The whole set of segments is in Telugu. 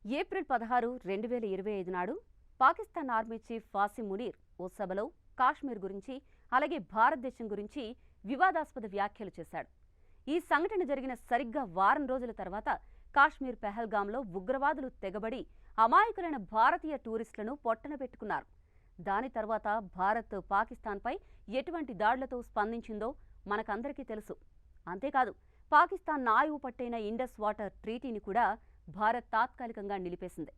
ఏప్రిల్ 16, 2025 నాడు పాకిస్తాన్ ఆర్మీ చీఫ్ వాసిం మునీర్ ఓ సభలో కాశ్మీర్ గురించి అలాగే భారతదేశం గురించి వివాదాస్పద వ్యాఖ్యలు చేశాడు. ఈ సంఘటన జరిగిన సరిగ్గా వారం రోజుల తర్వాత కాశ్మీర్ పెహల్గాంలో ఉగ్రవాదులు తెగబడి అమాయకులైన భారతీయ టూరిస్టులను పొట్టన పెట్టుకున్నారు. దాని తర్వాత భారత్ పాకిస్తాన్పై ఎటువంటి దాడులతో స్పందించిందో మనకందరికీ తెలుసు. అంతేకాదు, పాకిస్తాన్ ఆయువు పట్టైన ఇండస్ వాటర్ ట్రీటీని కూడా భారత్ తాత్కాలికంగా నిలిపేసింది.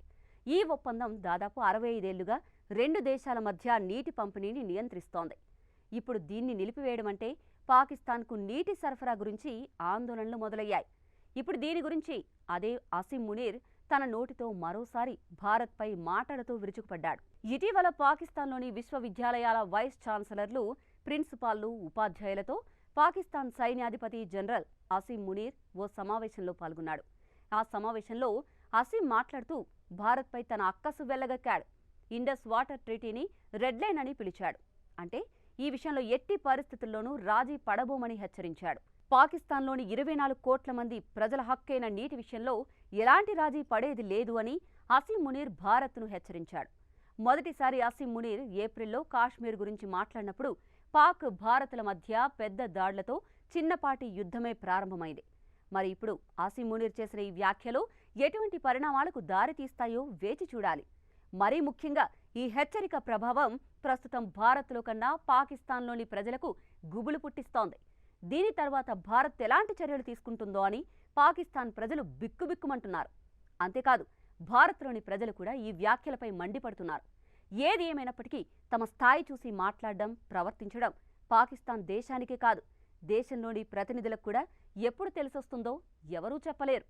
ఈ ఒప్పందం దాదాపు 65 ఏళ్లుగా రెండు దేశాల మధ్య నీటి పంపిణీని నియంత్రిస్తోంది. ఇప్పుడు దీన్ని నిలిపివేయడమంటే పాకిస్తాన్కు నీటి సరఫరా గురించి ఆందోళనలు మొదలయ్యాయి. ఇప్పుడు దీని గురించి అదే అసీం మునీర్ తన నోటితో మరోసారి భారత్పై మాటలతో విరుచుకుపడ్డాడు. ఇటీవల పాకిస్తాన్లోని విశ్వవిద్యాలయాల వైస్ ఛాన్సలర్లు, ప్రిన్సిపాల్లు, ఉపాధ్యాయులతో పాకిస్తాన్ సైన్యాధిపతి జనరల్ అసీం మునీర్ ఓ సమావేశంలో పాల్గొన్నాడు. ఆ సమావేశంలో అసీం మాట్లాడుతూ భారత్పై తన అక్కసు వెళ్లగక్కాడు. ఇండస్ వాటర్ ట్రీటీని రెడ్ లైన్ అని పిలిచాడు. అంటే ఈ విషయంలో ఎట్టి పరిస్థితుల్లోనూ రాజీ పడబోమని హెచ్చరించాడు. పాకిస్తాన్లోని 24 కోట్ల మంది ప్రజల హక్కైన నీటి విషయంలో ఎలాంటి రాజీ పడేది లేదు అని అసీం మునీర్ భారత్ను హెచ్చరించాడు. మొదటిసారి అసీం మునీర్ ఏప్రిల్లో కాశ్మీర్ గురించి మాట్లాడినప్పుడు పాక్ భారత్ల మధ్య పెద్ద దాడులతో చిన్నపాటి యుద్ధమే ప్రారంభమైంది. మరి ఇప్పుడు అసీం మునీర్ చేసిన ఈ వ్యాఖ్యలు ఎటువంటి పరిణామాలకు దారితీస్తాయో వేచి చూడాలి. మరీ ముఖ్యంగా ఈ హెచ్చరిక ప్రభావం ప్రస్తుతం భారత్లో కన్నా పాకిస్తాన్లోని ప్రజలకు గుబులు పుట్టిస్తోంది. దీని తర్వాత భారత్ ఎలాంటి చర్యలు తీసుకుంటుందో అని పాకిస్తాన్ ప్రజలు బిక్కుబిక్కుమంటున్నారు. అంతేకాదు, భారత్లోని ప్రజలు కూడా ఈ వ్యాఖ్యలపై మండిపడుతున్నారు. ఏది ఏమైనప్పటికీ తమ స్థాయి చూసి మాట్లాడడం, ప్రవర్తించడం పాకిస్తాన్ దేశానికే కాదు, దేశంలోని ప్రతినిధులకు కూడా ఎప్పుడు తెలిసొస్తుందో ఎవరూ చెప్పలేరు.